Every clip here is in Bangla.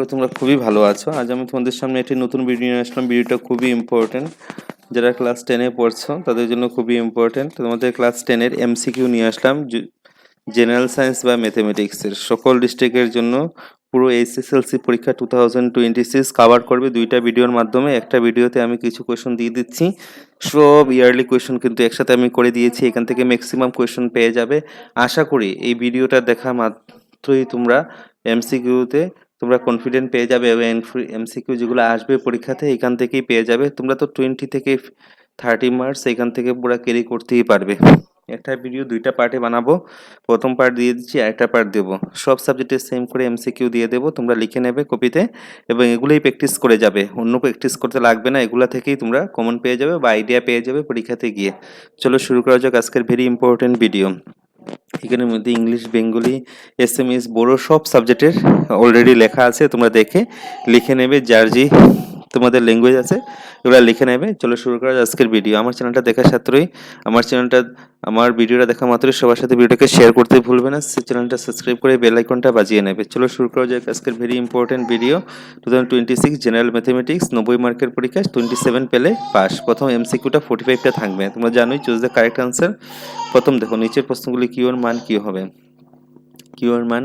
করি তোমরা খুবই ভালো আছো। আজ আমি তোমাদের সামনে একটি নতুন ভিডিও নিয়ে আসলাম। ভিডিওটা খুবই ইম্পর্টেন্ট, যারা ক্লাস 10-এ পড়ছো তাদের জন্য খুবই ইম্পর্টেন্ট। তোমাদের ক্লাস 10-এর এমসিকিউ নিয়ে আসলাম, জেনারেল সায়েন্স বা ম্যাথমেটিক্সের সকল ডিস্ট্রিক্টের জন্য। পুরো এইচএসএলসি পরীক্ষা 2026 কভার করবে দুইটা ভিডিওর মাধ্যমে। একটা ভিডিওতে আমি কিছু কোয়েশন দিয়ে দিচ্ছি, সব ইয়ারলি কোয়েশন কিন্তু একসাথে আমি করে দিয়েছি। এখান থেকে ম্যাক্সিমাম কোয়েশন পেয়ে যাবে। আশা করি এই ভিডিওটা দেখা মাত্রই তোমরা এমসিকিউতে তোমরা কনফিডেন্ট পেয়ে যাবে, এবং এমসিকিউ যেগুলো আসবে পরীক্ষাতে এখান থেকেই পেয়ে যাবে। তোমরা তো 20 থেকে 30 মার্কস এখান থেকে পুরো ক্যারি করতেই পারবে। একটা ভিডিও দুইটা পার্টে বানাবো, প্রথম পার্ট দিয়ে দিচ্ছি, আরেকটা পার্ট দেবো। সব সাবজেক্টে সেম করে এমসিকিউ দিয়ে দেবো, তোমরা লিখে নেবে কপিতে এবং এগুলোই প্র্যাকটিস করে যাবে। অন্য প্র্যাকটিস করতে লাগবে না, এগুলা থেকেই তোমরা কমন পেয়ে যাবে বা আইডিয়া পেয়ে যাবে পরীক্ষাতে গিয়ে। চলো শুরু করা যাক আজকের ভেরি ইম্পর্টেন্ট ভিডিও। এখানের মধ্যে ইংলিশ, বেঙ্গলি, এসএমএস, বড়ো সব সাবজেক্টের অলরেডি লেখা আছে, তোমরা দেখে লিখে নেবে। যার যে তোমাদের ল্যাঙ্গুয়েজ আছে এগুলো লিখে নেবে। চলো শুরু করা যাক আজকের ভিডিও। আমার চ্যানেলটা দেখা মাত্রই আমার ভিডিওটা দেখা মাত্রই সবার সাথে ভিডিওটাকে শেয়ার করতে ভুলবে না। চ্যানেলটা সাবস্ক্রাইব করে বেল আইকনটা বাজিয়ে নেবে। চলো শুরু করা যাক আজকের very important video. 2026 general mathematics 90 মার্কের পরীক্ষা, 27 পেলে পাস। প্রথম এমসিকিউটা 45টা থাকবে, তোমরা জানোই। Choose the correct answer. প্রথম দেখো নিচের প্রশ্নগুলি কিউর মান কি হবে। কিউর মান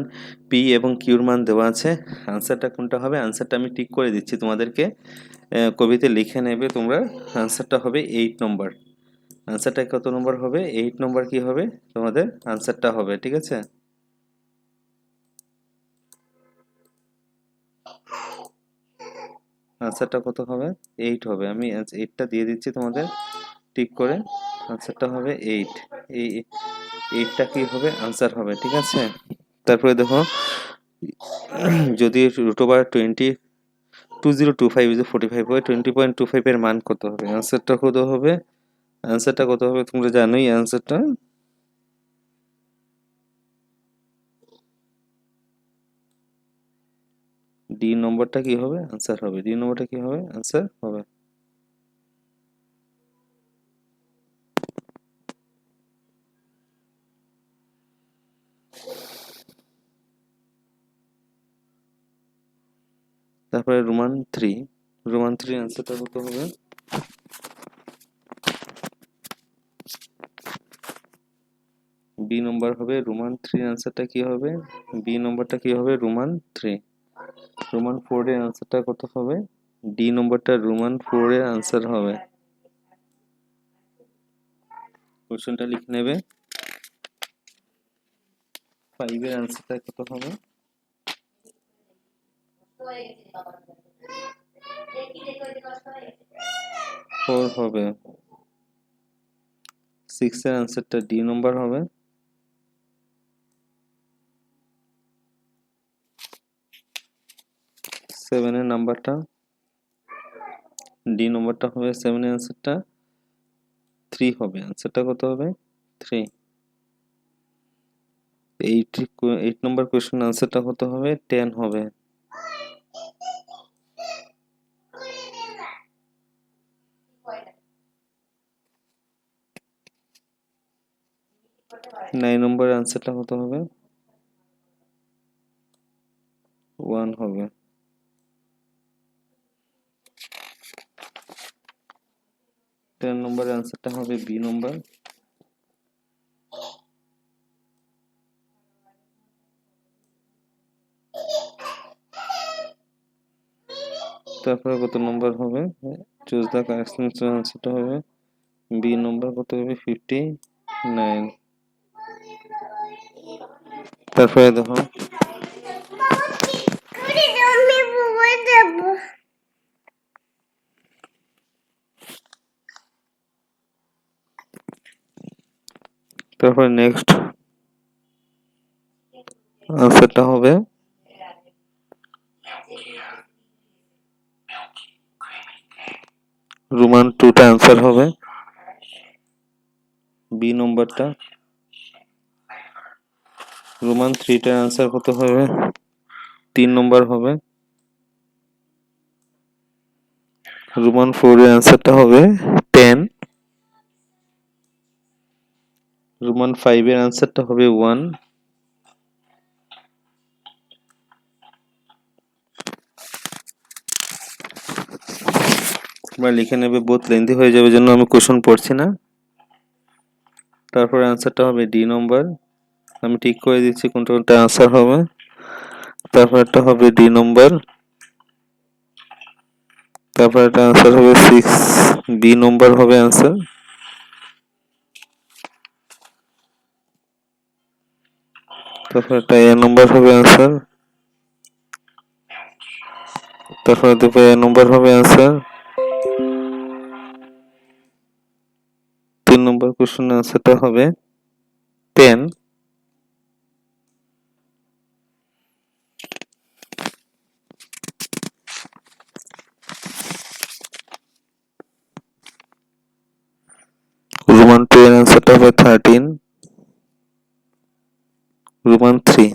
পি এবং কিউর মান দেওয়া আছে, আনসারটা কোনটা হবে? আনসারটা আমি টিক করে দিচ্ছি তোমাদেরকে, কবিতে লিখে নেবে তোমরা। আনসারটা হবে 8 নম্বর। আনসারটা কত নম্বর হবে? 8 নম্বর কি হবে তোমাদের আনসারটা হবে, ঠিক আছে? আনসারটা কত হবে? 8 হবে। আমি 8টা দিয়ে দিচ্ছি তোমাদের টিক করে। আনসারটা হবে 8। এই 8টা কি হবে? আনসার হবে, ঠিক আছে? তারপরে দেখো, যদি রুট ওভার 2025 45 হয়, 20.25 এর মান কত হবে? আনসারটা কত হবে? আনসারটা কত হবে তোমরা জানোই। আনসারটা ডি নম্বরটা কি হবে? আনসার হবে। ডি নম্বরটা কি হবে? আনসার হবে। তারপরে রোমান 3 আনসারটা কত হবে? বি নম্বর হবে। রোমান 3 আনসারটা কি হবে? বি নম্বরটা কি হবে? রোমান 3। রোমান 4 এর আনসারটা কত হবে? ডি নম্বরটা রোমান 4 এর আনসার হবে। কোশ্চেনটা লিখে নেবে। 5 এর আনসারটা কত হবে? 4 হবে। 6 এর আনসারটা ডি নম্বর হবে। 7 এর নাম্বারটা ডি নম্বরটা হবে। 7 এর আনসারটা 3 হবে। আনসারটা কত হবে? 3। 8 নম্বর কোশ্চেন আনসারটা কত হবে? 10 হবে। নাইন নম্বর আনসারটা কত হবে? 1 হবে। টেন নম্বরের আনসারটা হবে বি নম্বর। তারপরে কত নম্বর হবে? চুজ দ্য কারেক্ট আনসারটা হবে বি নম্বর। কত হবে? 59। তারপরে দেখো, তারপরে নেক্সট আনসারটা হবে রোমান 2টা আনসার হবে। বি নম্বরটা। রোমান 3টার আনসার কত হবে? 3 নম্বর হবে। রোমান 4 এর আনসারটা হবে 10। রোমান 5 এর আনসারটা হবে 1। তোমরা লিখে নেবে, বহুত লেন্দি হয়ে যাবে জন্য আমি কোশ্চেন পড়ছি না। তারপর অ্যান্সারটা হবে ডি নম্বর, আমি ঠিক করে দিচ্ছি কোনটা কোনটা অ্যান্সার হবে। তারপর একটা হবে ডি নম্বর, তারপর একটা অ্যান্সার হবে 6 বি নম্বর হবে অ্যান্সার। তারপর একটা এ নম্বর হবে অ্যান্সার, তারপর দুটো এ নম্বর হবে অ্যান্সার। 3 নম্বর কোশ্চেন অ্যান্সারটা হবে 10। রোমান 2 এর অ্যান্সারটা হবে 13। রোমান 3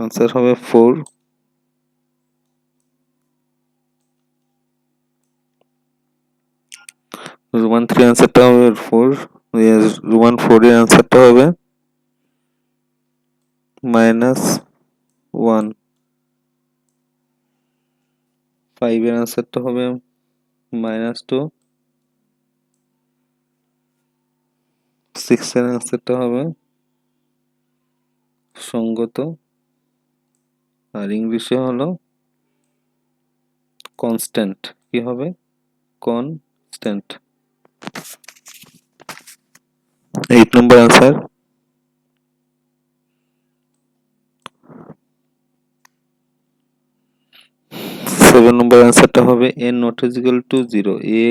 আনসার হবে 4। রোমান 3 আনসারটা হবে 4। রোমান 4 এর আনসারটা হবে -1। 5 এর আনসারটা হবে -2। 6 এর আনসারটা হবে সঙ্গত, আর ইংলিশে হলো কনস্ট্যান্ট। কি হবে? কনস্ট্যান্ট। 8 নম্বর আনসার। 7 নম্বর আনসারটা হবে a not is equal to 0। a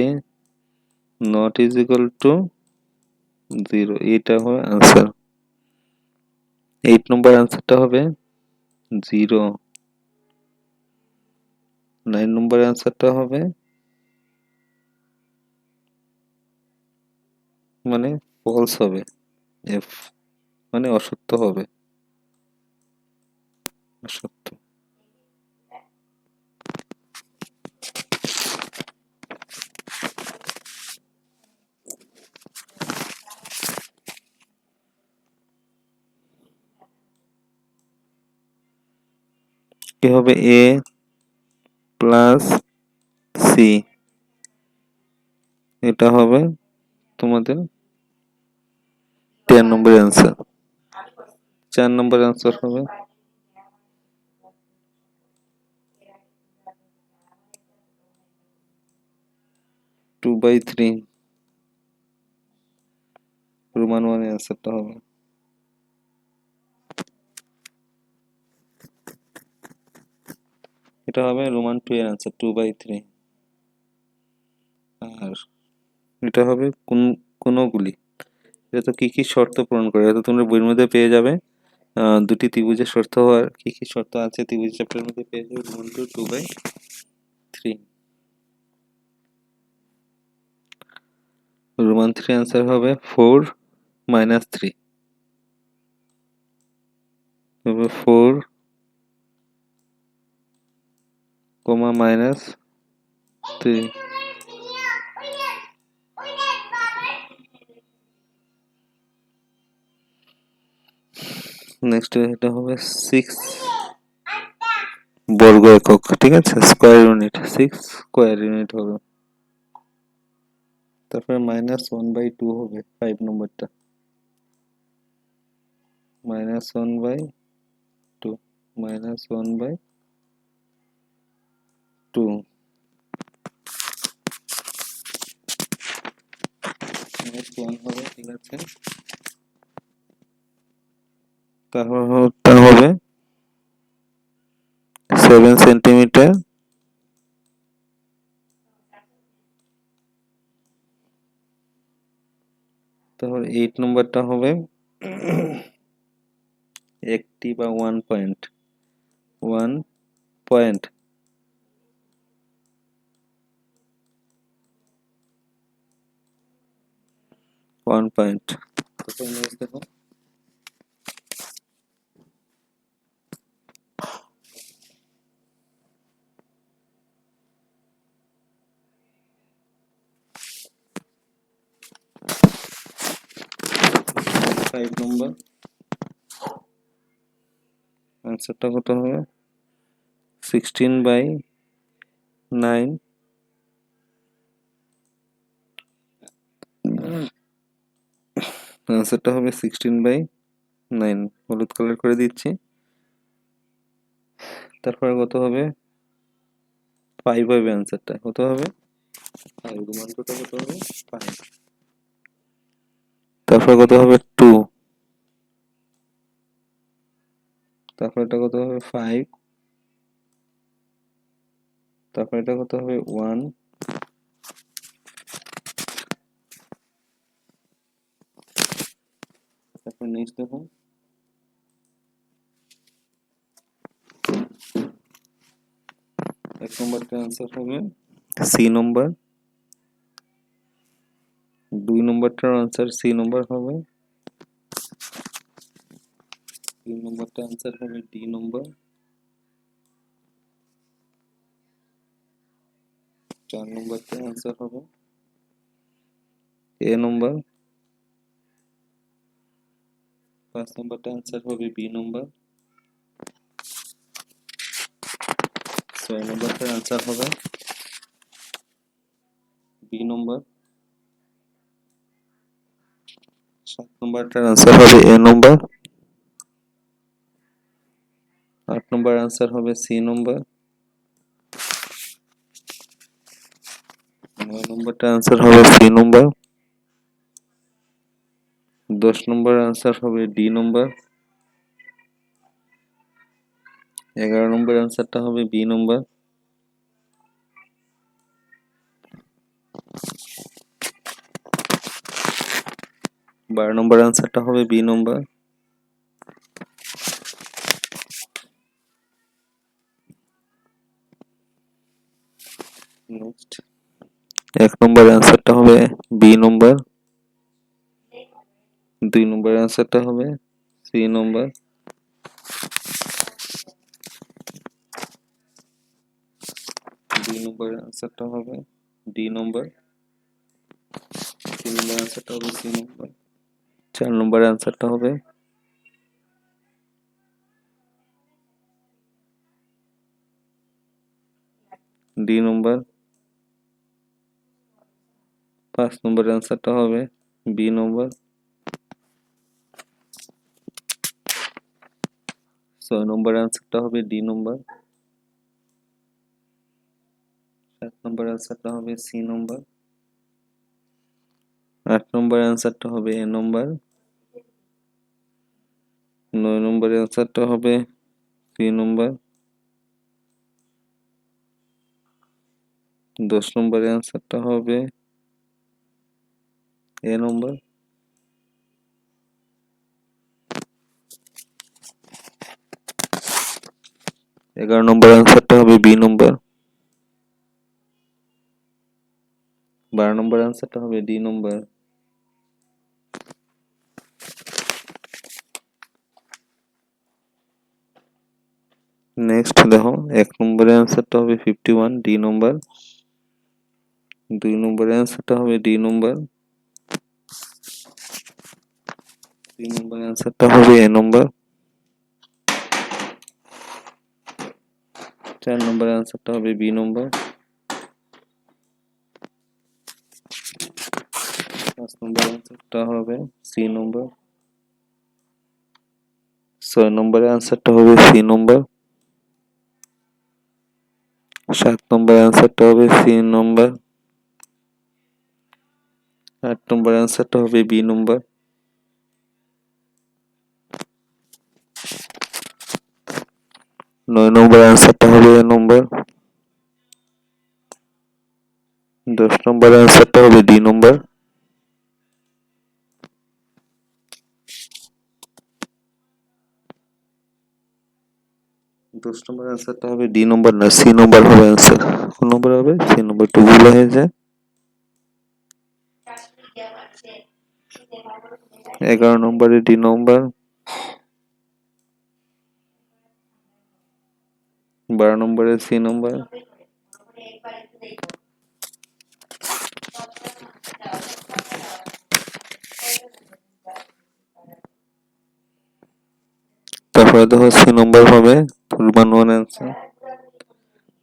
not is equal to 0, এটা হবে আনসার। 8 নম্বর আনসারটা হবে 0। 9 নম্বর আনসারটা হবে মানে ফলস হবে, এফ মানে অসত্য হবে, অসত্য। কি হবে? এ প্লাস সি, এটা হবে তোমাদের 10 নম্বর অ্যান্সার। 4 নম্বর অ্যান্সার হবে 2/3। রোমান 1 এর অ্যান্সারটা হবে। এটা হবে রোমান 2 এর অ্যান্সার 2/3। আর এটা হবে কোনগুলি, এটা তো কি কি শর্ত পূরণ করে, এটা তোমরা বইয়ের মধ্যে পেয়ে যাবে। দুটি ত্রিভুজের শর্ত হওয়ার কি কি শর্ত আছে ত্রিভুজ চ্যাপ্টারের মধ্যে পেয়ে যাবে। রোমান 2/3। রোমান 3 অ্যান্সার হবে 4 - 3 হবে 4, -3। নেক্সট এটা হবে 6 বর্গ একক, ঠিক আছে, স্কয়ার ইউনিট, 6 স্কয়ার ইউনিট হবে। তারপরে -1/2 হবে 5 নম্বরটা, -1/2, -1/2 -1 হবে, ঠিক আছে। তারপর হবে 7 সেন্টিমিটার। তারপর 8 নম্বরটা হবে একটি বা 1 পয়েন্ট, 1 পয়েন্ট। তারপর নেক্সট দেখো 5 নম্বর অ্যান্সারটা কত হবে 16/9 আনসারটা হবে 16/9 হলুদ কালার করে দিচ্ছি। তারপরে কত হবে 5 হবে আনসারটা কত হবে 5 রোমান্টটা কত হবে 5 তারপর কত হবে 2 তারপর এটা কত হবে 5 তারপর এটা কত হবে 1 তারপর নেক্সট দেখো এক নম্বরটা आंसर হবে সি নম্বর 2 নম্বরটার आंसर সি নম্বর হবে 3 নম্বরটা आंसर হবে ডি নম্বর 4 নম্বরটা आंसर হবে এ নম্বর 5 নম্বরটা आंसर হবে বি নম্বর 6 নম্বরটার आंसर হবে বি নম্বর 7 নম্বরটার आंसर হবে এ নম্বর 8 নম্বর आंसर হবে সি নম্বর 9 নম্বরটা आंसर হবে সি নম্বর 10 নম্বর आंसर হবে ডি নম্বর 11 নম্বর आंसरটা হবে বি নম্বর 12 নম্বর आंसरটা হবে বি নম্বর নেক্সট 1 নম্বর आंसरটা হবে বি নম্বর 2 নম্বর आंसरটা হবে সি নম্বর 2 নম্বর आंसरটা হবে ডি নম্বর 3 নম্বর आंसरটা হবে সি নম্বর 4 নম্বর आंसरটা হবে ডি নম্বর 5 নম্বর आंसरটা হবে বি নম্বর 6 নম্বর आंसरটা হবে ডি নম্বর 7 নম্বর आंसरটা হবে সি নম্বর 8 নম্বর आंसरটা হবে এ নম্বর 9 নম্বর आंसरটা হবে সি নম্বর 10 নম্বর आंसरটা হবে এ নম্বর 11 নম্বর आंसरটা হবে বি নম্বর 12 নম্বর आंसरটা হবে ডি নম্বর নেক্সট দেখো 1 নম্বরের आंसरটা হবে 51 ডি নম্বর 2 নম্বরের आंसरটা হবে ডি নম্বর 3 নম্বরের आंसरটা হবে এ নম্বর 4 নম্বরের आंसरটা হবে বি নম্বর 5 নম্বরের आंसरটা হবে সি নম্বর 6 নম্বরের आंसरটা হবে সি নম্বর 7 নম্বরের आंसरটা হবে সি নম্বর 8 নম্বরের आंसरটা হবে বি নম্বর 9 নম্বরের आंसरটা হবে এ নম্বর 10 নম্বরের आंसरটা হবে ডি নম্বর 10 নম্বর आंसरটা হবে ডি নম্বর না সি নম্বর হবে आंसर কোন নম্বর হবে সি নম্বর একটু ভুল হয়ে যায় 11 নম্বরে ডি নম্বর 12 নম্বরে সি নম্বর তারপরে দেখো সি নম্বর হবে রোমান 1 आंसर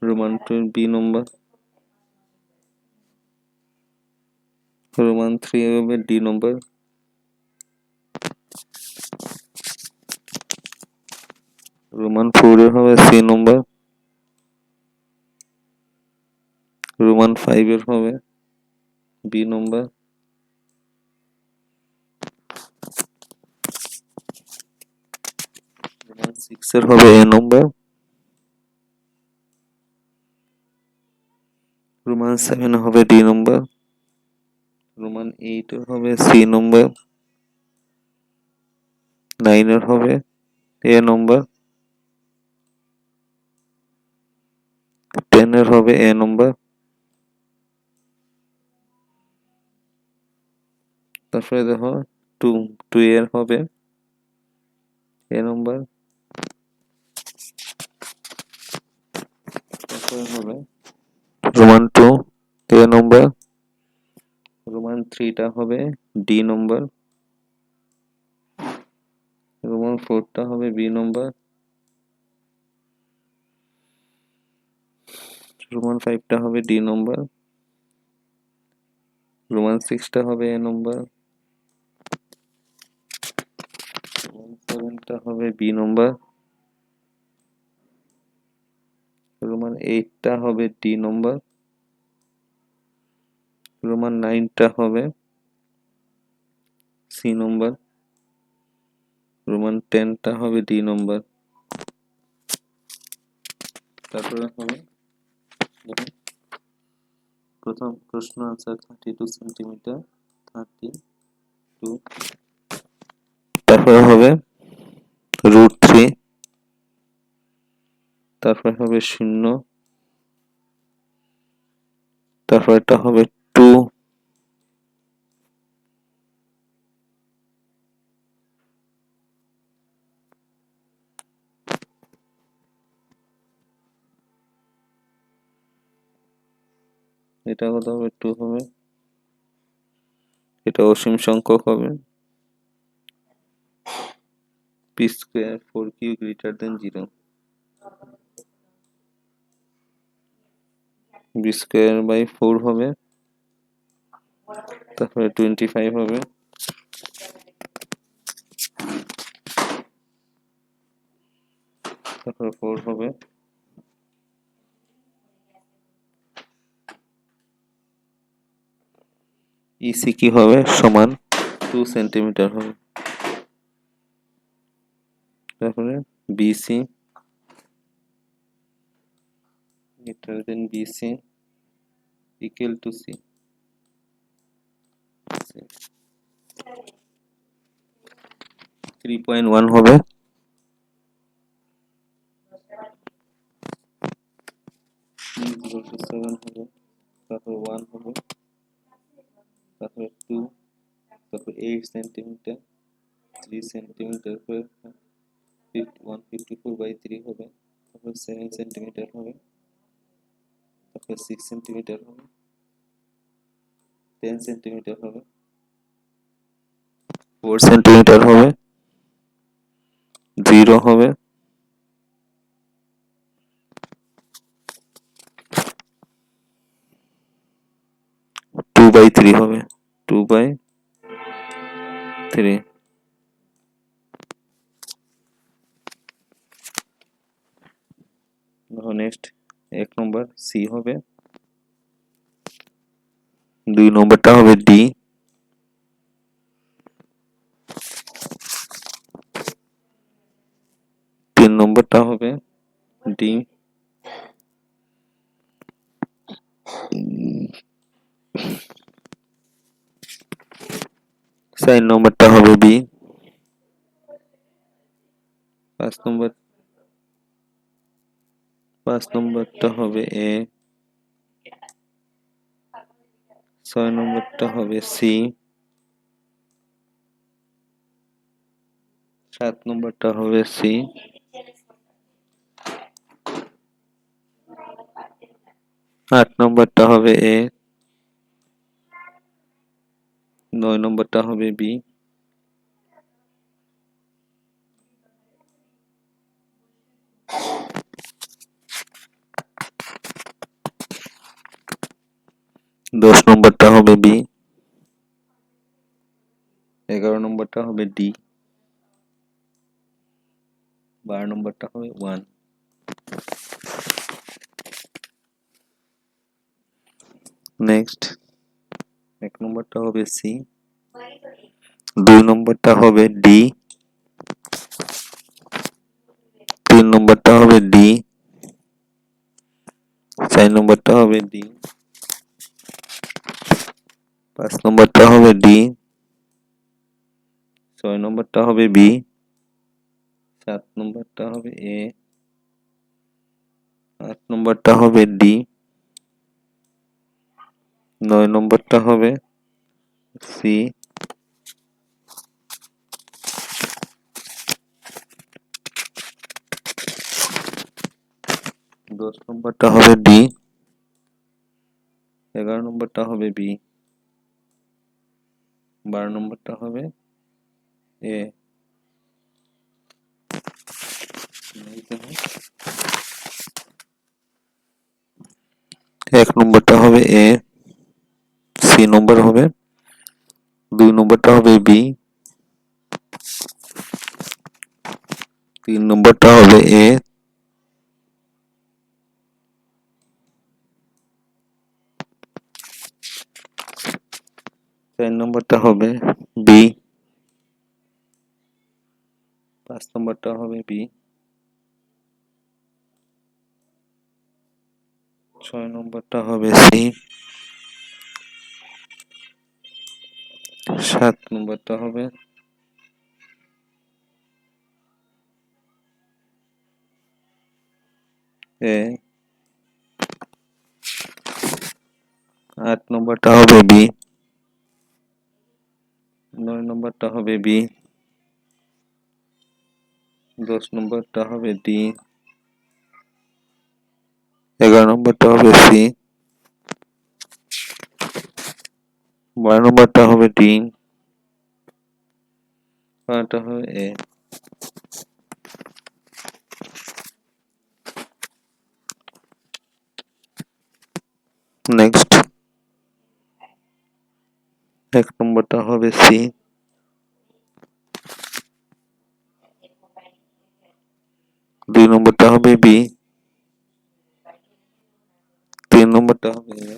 রোমান 2 বি নম্বর, রোমান 3 হবে ডি নম্বর, রোমান 4 এর হবে সি নম্বর, রোমান 5 এর হবে বি নম্বর, রোমান 6 এর হবে এ নম্বর, রোমান 7 হবে ডি নম্বর, রোমান 8 এর হবে সি নম্বর, 9 এর হবে এ নম্বর, 10 এর হবে এ নম্বর, তারপরে দেখো 2 এর হবে এ নম্বর, তারপরে হবে রোমান 2 এ নম্বর, রোমান 3 টা হবে ডি নম্বর, রোমান 4 টা হবে বি নম্বর, রোমান 5 টা হবে ডি নম্বর, রোমান 6 টা হবে এ নম্বর, রোমান 7 টা হবে বি নম্বর, রোমান 8 টা হবে ডি নম্বর, রোমান 9 টা হবে সি নম্বর, রোমান 10 টা হবে ডি নম্বর। তারপরে হবে দেখুন, প্রথম প্রশ্ন আনসার 32 সেন্টিমিটার, 32, তারপরে হবে √3, তারপরে হবে 0, তারপর এটা হবে 2, এটা কত হবে 2 হবে, এটা অসীম সংখ্যক হবে, P square 4q greater than 0, B square by 4 হবে, তারপরে 25 হবে, তারপরে 4 হবে, ইসি কি হবে সমান 2 সেন্টিমিটার হবে, তারপরে BC greater than BC equal to C, 3.1 হবে, equal to 7 হবে, তারপর 1 হবে, তারপর 2, তারপর 8 সেন্টিমিটার, 3 সেন্টিমিটার করে 154/3 হবে, তারপর 7 সেন্টিমিটার হবে, তারপর 6 সেন্টিমিটার হবে, 10 সেন্টিমিটার হবে, 4 সেন্টিমিটার হবে, 0 হবে, 2/3 হবে, 2/3। নেক্সট 1 নম্বর সি হবে, 2 নম্বরটা হবে ডি, 3 নম্বরটা হবে ডি, 4 নম্বরটা হবে বি, 5 নম্বরটা হবে এ, 6 নম্বরটা হবে সি, 7 নম্বরটা হবে সি, 8 নম্বরটা হবে এ, 9 নম্বরটা হবে বি, 10 নম্বরটা হবে বি, 11 নম্বরটা হবে ডি, 12 নম্বরটা হবে 1। নেক্সট 1 নম্বরটা হবে সি, 2 নম্বরটা হবে ডি, 3 নম্বরটা হবে ডি, 4 নম্বরটা হবে ডি, 5 নম্বরটা হবে ডি, 6 নম্বরটা হবে বি, 7 নম্বরটা হবে এ, 8 নম্বরটা হবে ডি, 9 নম্বরটা হবে সি, 10 নম্বরটা হবে ডি, 11 নম্বরটা হবে বি, 12 নম্বরটা হবে এ। 1 নম্বরটা হবে এ, সি নম্বর হবে, 2 নম্বরটা হবে বি, 3 নম্বরটা হবে এ, 4 নম্বরটা হবে বি, 5 নম্বরটা হবে বি, 6 নম্বরটা হবে সি, 7 নম্বরটা হবে এ, 8 নম্বরটা হবে বি, 9 নম্বরটা হবে বি, 10 নম্বরটা হবে ডি, 11 নম্বরটা হবে সি, 12 নম্বরটা হবে ডি, 5টা হবে এ। নেক্সট 1 নম্বরটা হবে সি, 2 নম্বরটা হবে বি, 3 নম্বরটা হবে এ,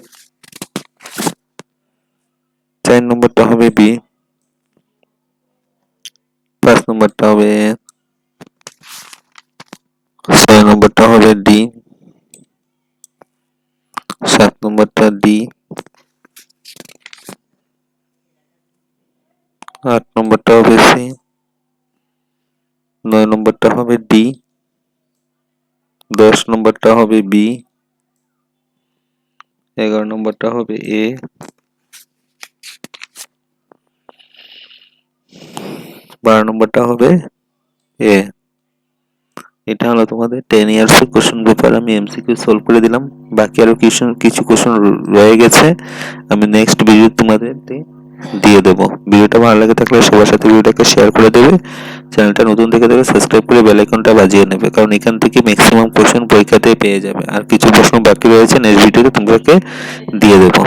4 নম্বরটা হবে বি, 5 নম্বরটা হবে এ, 6 নম্বরটা হবে ডি, 7 নম্বরটা ডি, 8 নম্বরটা হবে সি, 9 নম্বরটা হবে ডি, 10 নম্বরটা হবে বি, 11 নম্বরটা হবে এ, 12 নম্বরটা হবে এ। এটা হলো তোমাদের 10 ইয়ার্স এর কোশ্চেন পেপার। আমি এমসিকিউ সলভ করে দিলাম, বাকি আরো কিছু কোশ্চেন রয়ে গেছে, আমি নেক্সট ভিডিও তোমাদেরকে দিয়ে দেবো। ভিডিওটা ভালো লাগে থাকলে সবার সাথে ভিডিওটাকে শেয়ার করে দেবে, চ্যানেলটা নতুন দেখে দেবে সাবস্ক্রাইব করে বেল আইকনটা বাজিয়ে নেবে, কারণ এখান থেকে ম্যাক্সিমাম কোশ্চেন পরীক্ষাতে পেয়ে যাবে। আর কিছু প্রশ্ন বাকি রয়েছে, নেক্সট ভিডিওতে তোমাদেরকে দিয়ে দেবো।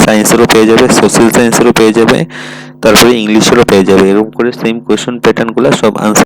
সায়েন্সেরও পেয়ে যাবে, সোশ্যাল সায়েন্সেরও পেয়ে যাবে, তারপরে ইংলিশেরও পেয়ে যাবে। এরকম করে সেম কোশ্চেন প্যাটার্নগুলো সব আনসার